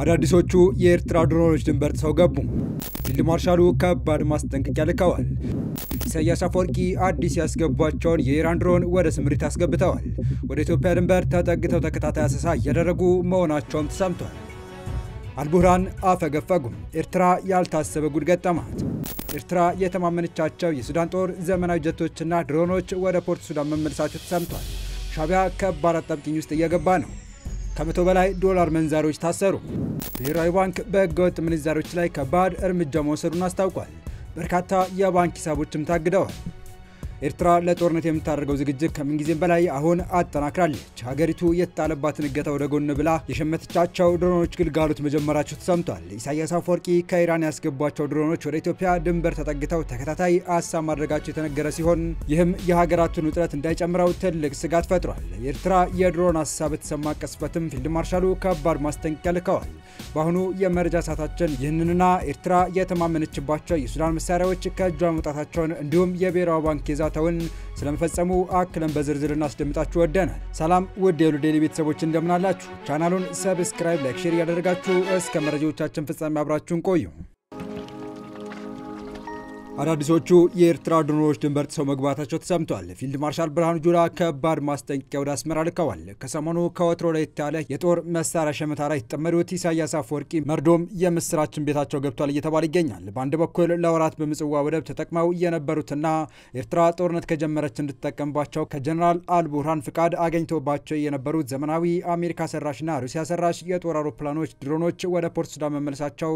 አዳዲሶቹ የኤርትራ ድሮኖች ድንበር ጥሰው ገቡ። ፊልድ ማርሻሉ ከባድ ማስጠንቀቂያ ልከዋል። ኢሳያስ አፈወርቂ አዲስ ያስገቧቸውን የኢራን ድሮን ወደ ስምሪት አስገብተዋል። ወደ ኢትዮጵያ ድንበር ተጠግተው ተከታታይ አሰሳ እያደረጉ መሆናቸውም ተሰምቷል። አልቡርሃን አፈገፈጉ። ኤርትራ ያልታሰበ ጉድ ገጠማት። ኤርትራ የተማመነቻቸው የሱዳን ጦር ዘመናዊ ጀቶችና ድሮኖች ወደ ፖርት ሱዳን መመለሳቸው ተሰምቷል። ሻቢያ ከባድ አጣብቂኝ ውስጥ እየገባ ነው። ከ100 በላይ ዶላር መንዛሪዎች ታሰሩ። ብሔራዊ ባንክ በህገወጥ ምንዛሪዎች ላይ ከባድ እርምጃ መውሰዱን አስታውቋል። በርካታ የባንክ ሂሳቦችም ታግደዋል። ኤርትራ ለጦርነት የምታደርገው ዝግጅት ከምንጊዜም በላይ አሁን አጠናክራለች። ሀገሪቱ የተጣለባትን እገታ ወደ ጎን ብላ የሸመተቻቸው ድሮኖች ግልጋሎት መጀመራቸው ተሰምቷል። ኢሳያስ አፈወርቂ ከኢራን ያስገቧቸው ድሮኖች ወደ ኢትዮጵያ ድንበር ተጠግተው ተከታታይ አሰሳ ማድረጋቸው የተነገረ ሲሆን ይህም የሀገራቱን ውጥረት እንዳይጨምረው ትልቅ ስጋት ፈጥሯል። የኤርትራ የድሮን አሰሳ በተሰማ ቅጽበትም ፊልድ ማርሻሉ ከባድ ማስጠንቀቂያ ልከዋል። በአሁኑ የመረጃ ሰዓታችን ይህንንና ኤርትራ የተማመነችባቸው የሱዳን መሳሪያዎች ከእጇ መውጣታቸውን እንዲሁም የብሔራዊ ባንክ ተውን ስለመፈጸሙ አክለን በዝርዝር እናስደምጣችሁ ወደናል። ሰላም ውድ የሉ ዴይሊ ቤተሰቦች እንደምን አላችሁ? ቻናሉን ሰብስክራይብ፣ ላይክ፣ ሼር ያደረጋችሁ እስከ መረጃዎቻችን ፍጻሜ አብራችሁን ቆዩ። አዳዲሶቹ የኤርትራ ድሮኖች ድንበር ጥሰው መግባታቸው ተሰምቷል። ፊልድ ማርሻል ብርሃኑ ጁላ ከባድ ማስጠንቀቂያ ወደ አስመራ ልከዋል። ከሰሞኑ ከወትሮ ለየት ያለ የጦር መሳሪያ ሸመታ ላይ የተጠመዱት ኢሳያስ አፈወርቂ መርዶም የምስራችን ቤታቸው ገብቷል እየተባለ ይገኛል። በአንድ በኩል ለወራት በምጽዋ ወደብ ተጠቅመው የነበሩትና ኤርትራ ጦርነት ከጀመረች እንድትጠቀምባቸው ከጀነራል አልቡርሃን ፍቃድ አገኝቶባቸው የነበሩት ዘመናዊ አሜሪካ ሰራሽና ሩሲያ ሰራሽ የጦር አውሮፕላኖች ድሮኖች ወደ ፖርት ሱዳን መመለሳቸው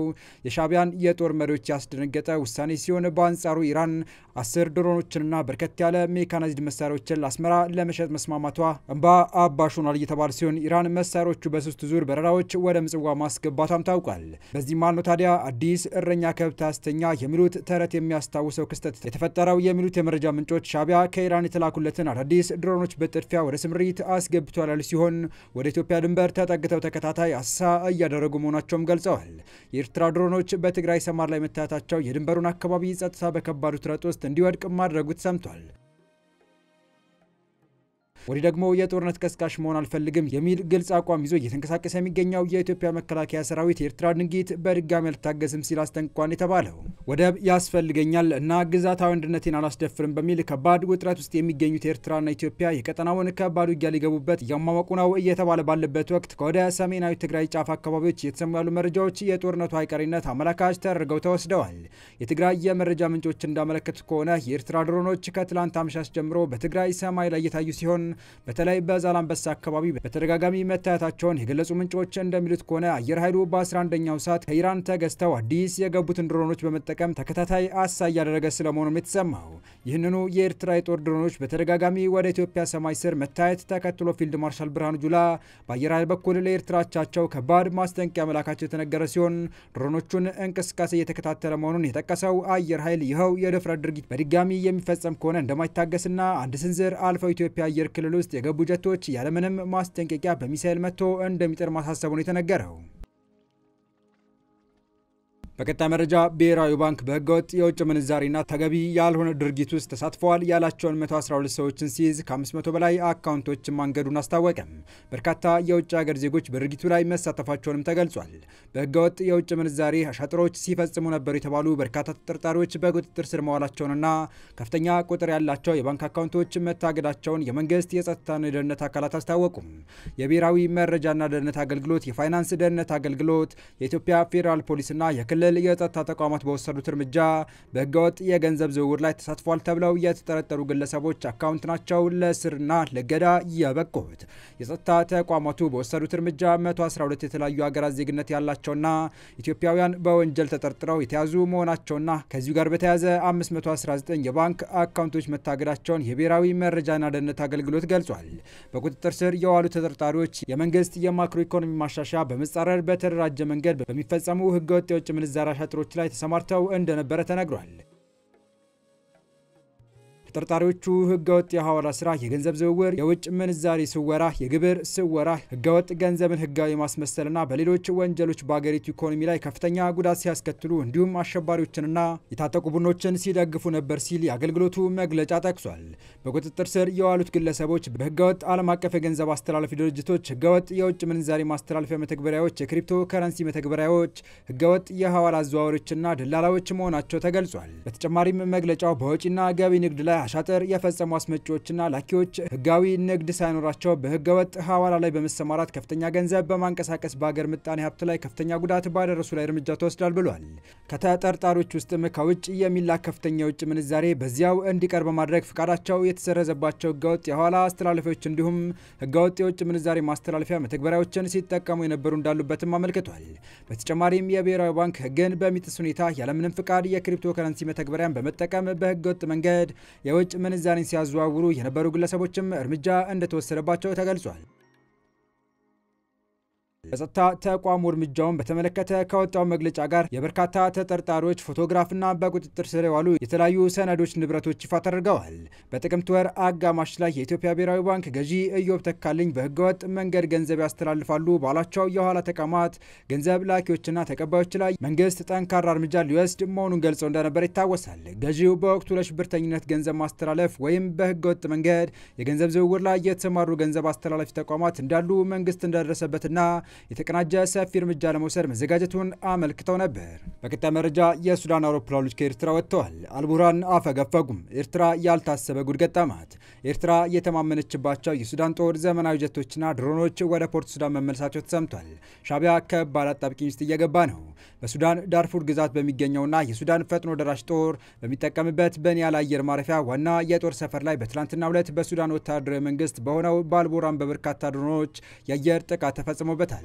የሻቢያን የጦር መሪዎች ያስደነገጠ ውሳኔ ሲሆን አንጻሩ ኢራን 10 ድሮኖችንና በርከት ያለ ሜካናይዝድ መሳሪያዎችን ለአስመራ ለመሸጥ መስማማቷ እንባ አባሽ ሆኗል እየተባለ ሲሆን ኢራን መሳሪያዎቹ በሶስት ዙር በረራዎች ወደ ምጽዋ ማስገባቷም ታውቋል። በዚህ ማለት ነው ታዲያ አዲስ እረኛ ከብት አስተኛ የሚሉት ተረት የሚያስታውሰው ክስተት የተፈጠረው የሚሉት የመረጃ ምንጮች ሻቢያ ከኢራን የተላኩለትን አዳዲስ ድሮኖች በጥድፊያ ወደ ስምሪት አስገብቷል ያሉ ሲሆን ወደ ኢትዮጵያ ድንበር ተጠግተው ተከታታይ አሰሳ እያደረጉ መሆናቸውም ገልጸዋል። የኤርትራ ድሮኖች በትግራይ ሰማር ላይ መታየታቸው የድንበሩን አካባቢ ጸጥታ በከባዱ ትረት ውስጥ እንዲወድቅ ማድረጉ ተሰምቷል። ወዲህ ደግሞ የጦርነት ቀስቃሽ መሆን አልፈልግም የሚል ግልጽ አቋም ይዞ እየተንቀሳቀሰ የሚገኘው የኢትዮጵያ መከላከያ ሰራዊት የኤርትራ ድንጊት በድጋሚ አልታገስም ሲል አስጠንቅቋል የተባለው ወደብ ያስፈልገኛል እና ግዛታዊ አንድነቴን አላስደፍርም በሚል ከባድ ውጥረት ውስጥ የሚገኙት ኤርትራና ኢትዮጵያ የቀጠናውን ከባድ ውጊያ ሊገቡበት እያሟሟቁ ነው እየተባለ ባለበት ወቅት ከወደ ሰሜናዊ ትግራይ ጫፍ አካባቢዎች የተሰሙ ያሉ መረጃዎች የጦርነቱ አይቀሬነት አመላካች ተደርገው ተወስደዋል። የትግራይ የመረጃ ምንጮች እንዳመለከቱት ከሆነ የኤርትራ ድሮኖች ከትላንት አመሻሽ ጀምሮ በትግራይ ሰማይ ላይ እየታዩ ሲሆን በተለይ በዛላምበሳ አካባቢ በተደጋጋሚ መታየታቸውን የገለጹ ምንጮች እንደሚሉት ከሆነ አየር ኃይሉ በ11ኛው ሰዓት ከኢራን ተገዝተው አዲስ የገቡትን ድሮኖች በመጠቀም ተከታታይ አሰሳ እያደረገ ስለመሆኑም የተሰማው። ይህንኑ የኤርትራ የጦር ድሮኖች በተደጋጋሚ ወደ ኢትዮጵያ ሰማይ ስር መታየት ተከትሎ ፊልድ ማርሻል ብርሃኑ ጁላ በአየር ኃይል በኩል ለኤርትራቻቸው ከባድ ማስጠንቀቂያ መላካቸው የተነገረ ሲሆን ድሮኖቹን እንቅስቃሴ እየተከታተለ መሆኑን የጠቀሰው አየር ኃይል ይኸው የድፍረት ድርጊት በድጋሚ የሚፈጸም ከሆነ እንደማይታገስና አንድ ስንዝር አልፈው ኢትዮጵያ አየር ክልል ውስጥ የገቡ ጀቶች ያለምንም ማስጠንቀቂያ በሚሳኤል መጥቶ እንደሚጥር ማሳሰቡን የተነገረው። በቀጣይ መረጃ ብሔራዊ ባንክ በህገወጥ የውጭ ምንዛሪና ተገቢ ያልሆነ ድርጊት ውስጥ ተሳትፈዋል ያላቸውን 112 ሰዎችን ሲይዝ ከ500 በላይ አካውንቶችን ማንገዱን አስታወቀ። በርካታ የውጭ ሀገር ዜጎች በድርጊቱ ላይ መሳተፋቸውንም ተገልጿል። በህገወጥ የውጭ ምንዛሪ አሻጥሮች ሲፈጽሙ ነበሩ የተባሉ በርካታ ተጠርጣሪዎች በቁጥጥር ስር መዋላቸውንና ከፍተኛ ቁጥር ያላቸው የባንክ አካውንቶች መታገዳቸውን የመንግስት የጸጥታና የደህንነት አካላት አስታወቁ። የብሔራዊ መረጃና ደህንነት አገልግሎት፣ የፋይናንስ ደህንነት አገልግሎት፣ የኢትዮጵያ ፌዴራል ፖሊስና የክልል የጸጥታ ተቋማት በወሰዱት እርምጃ በህገወጥ የገንዘብ ዝውውር ላይ ተሳትፏል ተብለው የተጠረጠሩ ግለሰቦች አካውንት ናቸው ለእስርና ለእገዳ የበቁት። የጸጥታ ተቋማቱ በወሰዱት እርምጃ 112 የተለያዩ ሀገራት ዜግነት ያላቸውና ኢትዮጵያውያን በወንጀል ተጠርጥረው የተያዙ መሆናቸውና ከዚሁ ጋር በተያያዘ 519 የባንክ አካውንቶች መታገዳቸውን የብሔራዊ መረጃና ደህንነት አገልግሎት ገልጿል። በቁጥጥር ስር የዋሉ ተጠርጣሪዎች የመንግስት የማክሮ ኢኮኖሚ ማሻሻያ በመጻረር በተደራጀ መንገድ በሚፈጸሙ ህገወጥ የውጭ ምንዛሪ አሻጥሮች ላይ ተሰማርተው እንደነበረ ተነግሯል። ተጠርጣሪዎቹ ህገወጥ የሐዋላ ስራ፣ የገንዘብ ዝውውር፣ የውጭ ምንዛሪ ስወራ፣ የግብር ስወራ፣ ህገወጥ ገንዘብን ህጋዊ ማስመሰልና በሌሎች ወንጀሎች በአገሪቱ ኢኮኖሚ ላይ ከፍተኛ ጉዳት ሲያስከትሉ እንዲሁም አሸባሪዎችንና የታጠቁ ቡድኖችን ሲደግፉ ነበር ሲል የአገልግሎቱ መግለጫ ጠቅሷል። በቁጥጥር ስር የዋሉት ግለሰቦች በህገወጥ ዓለም አቀፍ የገንዘብ አስተላላፊ ድርጅቶች፣ ህገወጥ የውጭ ምንዛሪ ማስተላለፊያ መተግበሪያዎች፣ የክሪፕቶ ከረንሲ መተግበሪያዎች፣ ህገወጥ የሐዋላ አዘዋዋሪዎችና ደላላዎች መሆናቸው ተገልጿል። በተጨማሪም መግለጫው በወጪና ገቢ ንግድ ላይ አሻጥር የፈጸሙ አስመጪዎችና ላኪዎች ህጋዊ ንግድ ሳይኖራቸው በህገወጥ ሐዋላ ላይ በመሰማራት ከፍተኛ ገንዘብ በማንቀሳቀስ በአገር ምጣኔ ሀብት ላይ ከፍተኛ ጉዳት ባደረሱ ላይ እርምጃ ተወስዷል ብሏል። ከተጠርጣሪዎች ውስጥም ከውጭ የሚላክ ከፍተኛ የውጭ ምንዛሬ በዚያው እንዲቀር በማድረግ ፍቃዳቸው የተሰረዘባቸው ህገወጥ የሐዋላ አስተላላፊዎች እንዲሁም ህገወጥ የውጭ ምንዛሬ ማስተላለፊያ መተግበሪያዎችን ሲጠቀሙ የነበሩ እንዳሉበትም አመልክቷል። በተጨማሪም የብሔራዊ ባንክ ህግን በሚጥስ ሁኔታ ያለምንም ፍቃድ የክሪፕቶ ከረንሲ መተግበሪያን በመጠቀም በህገወጥ መንገድ የውጭ ምንዛሬን ሲያዘዋውሩ የነበሩ ግለሰቦችም እርምጃ እንደተወሰደባቸው ተገልጿል። በጸጥታ ተቋሙ እርምጃውን በተመለከተ ከወጣው መግለጫ ጋር የበርካታ ተጠርጣሪዎች ፎቶግራፍና በቁጥጥር ስር የዋሉ የተለያዩ ሰነዶች፣ ንብረቶች ይፋ ተደርገዋል። በጥቅምት ወር አጋማሽ ላይ የኢትዮጵያ ብሔራዊ ባንክ ገዢ ኢዮብ ተካልኝ በህገወጥ መንገድ ገንዘብ ያስተላልፋሉ ባላቸው የሐዋላ ተቋማት ገንዘብ ላኪዎችና ተቀባዮች ላይ መንግስት ጠንካራ እርምጃ ሊወስድ መሆኑን ገልጸው እንደነበር ይታወሳል። ገዢው በወቅቱ ለሽብርተኝነት ገንዘብ ማስተላለፍ ወይም በህገወጥ መንገድ የገንዘብ ዝውውር ላይ የተሰማሩ ገንዘብ አስተላላፊ ተቋማት እንዳሉ መንግስት እንደደረሰበትና የተቀናጀ ሰፊ እርምጃ ለመውሰድ መዘጋጀቱን አመልክተው ነበር። በቀጣይ መረጃ የሱዳን አውሮፕላኖች ከኤርትራ ወጥተዋል። አልቡርሃን አፈገፈጉም። ኤርትራ ያልታሰበ ጉድ ገጠማት። ኤርትራ የተማመነችባቸው የሱዳን ጦር ዘመናዊ ጀቶችና ድሮኖች ወደ ፖርት ሱዳን መመለሳቸው ተሰምቷል። ሻቢያ ከባድ አጣብቂኝ ውስጥ እየገባ ነው። በሱዳን ዳርፉር ግዛት በሚገኘውና የሱዳን ፈጥኖ ደራሽ ጦር በሚጠቀምበት በኒያላ አየር ማረፊያ ዋና የጦር ሰፈር ላይ በትላንትናው ዕለት በሱዳን ወታደራዊ መንግስት በሆነው በአልቡርሃን በበርካታ ድሮኖች የአየር ጥቃት ተፈጽሞበታል።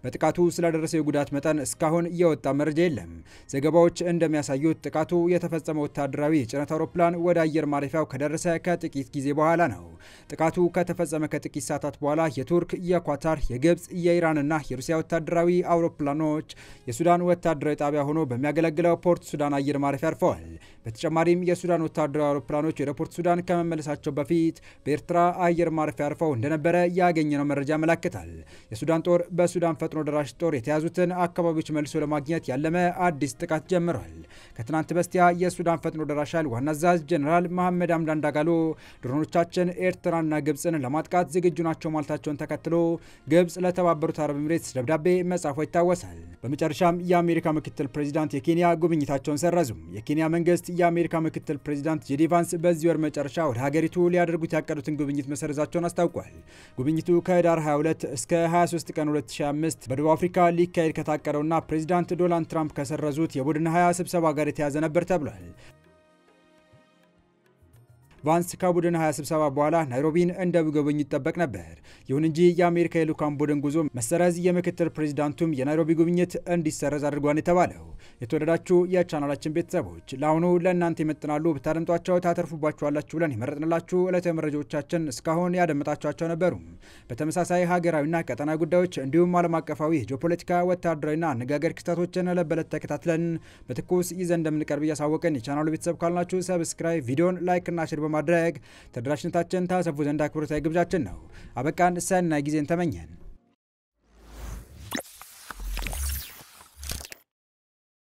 በጥቃቱ ስለደረሰው የጉዳት መጠን እስካሁን የወጣ መረጃ የለም። ዘገባዎች እንደሚያሳዩት ጥቃቱ የተፈጸመው ወታደራዊ የጭነት አውሮፕላን ወደ አየር ማረፊያው ከደረሰ ከጥቂት ጊዜ በኋላ ነው። ጥቃቱ ከተፈጸመ ከጥቂት ሰዓታት በኋላ የቱርክ፣ የኳታር፣ የግብጽ፣ የኢራንና የሩሲያ ወታደራዊ አውሮፕላኖች የሱዳን ወታደራዊ ጣቢያ ሆኖ በሚያገለግለው ፖርት ሱዳን አየር ማረፊያ አርፈዋል። በተጨማሪም የሱዳን ወታደራዊ አውሮፕላኖች ወደ ፖርት ሱዳን ከመመለሳቸው በፊት በኤርትራ አየር ማረፊያ አርፈው እንደነበረ ያገኘነው መረጃ ያመለክታል። የሱዳን ጦር በሱዳን ፈጥኖ ደራሽ ጦር የተያዙትን አካባቢዎች መልሶ ለማግኘት ያለመ አዲስ ጥቃት ጀምሯል። ከትናንት በስቲያ የሱዳን ፈጥኖ ደራሽ ኃይል ዋና አዛዥ ጀነራል መሐመድ ሐምዳን ዳጋሎ ድሮኖቻችን ኤርትራና ግብጽን ለማጥቃት ዝግጁ ናቸው ማለታቸውን ተከትሎ ግብጽ ለተባበሩት አረብ ኤሚሬትስ ደብዳቤ መጻፏ ይታወሳል። በመጨረሻም የአሜሪካ ምክትል ፕሬዚዳንት የኬንያ ጉብኝታቸውን ሰረዙ። የኬንያ መንግስት የአሜሪካ ምክትል ፕሬዚዳንት ጄዲ ቫንስ በዚህ ወር መጨረሻ ወደ ሀገሪቱ ሊያደርጉት ያቀዱትን ጉብኝት መሰረዛቸውን አስታውቋል። ጉብኝቱ ከህዳር 22 እስከ 23 ቀን 2025 በደቡብ አፍሪካ ሊካሄድ ከታቀደውና ፕሬዚዳንት ዶናልድ ትራምፕ ከሰረዙት የቡድን 20 ስብሰባ ጋር የተያዘ ነበር ተብሏል። ቫንስ ከቡድን 20 ስብሰባ በኋላ ናይሮቢን እንደሚጎበኙ ይጠበቅ ነበር። ይሁን እንጂ የአሜሪካ የልዑካን ቡድን ጉዞ መሰረዝ የምክትል ፕሬዚዳንቱም የናይሮቢ ጉብኝት እንዲሰረዝ አድርጓን የተባለው። የተወደዳችሁ የቻናላችን ቤተሰቦች ለአሁኑ ለእናንተ ይመጥናሉ ብታደምጧቸው ታተርፉባችኋላችሁ ብለን የመረጥንላችሁ ዕለታዊ መረጃዎቻችን እስካሁን ያደመጣችኋቸው ነበሩ። በተመሳሳይ ሀገራዊና ቀጠናዊ ጉዳዮች እንዲሁም ዓለም አቀፋዊ ጂኦፖለቲካ፣ ወታደራዊና አነጋገር ክስተቶችን ለበለት ተከታትለን በትኩስ ይዘን እንደምንቀርብ እያሳወቅን የቻናሉ ቤተሰብ ካልናችሁ ሰብስክራይብ፣ ቪዲዮን ላይክ እና ሼር በማድረግ ተደራሽነታችን ታሰፉ ዘንድ አክብሮታዊ ግብዣችን ነው። አበቃን። ሰናይ ጊዜን ተመኘን።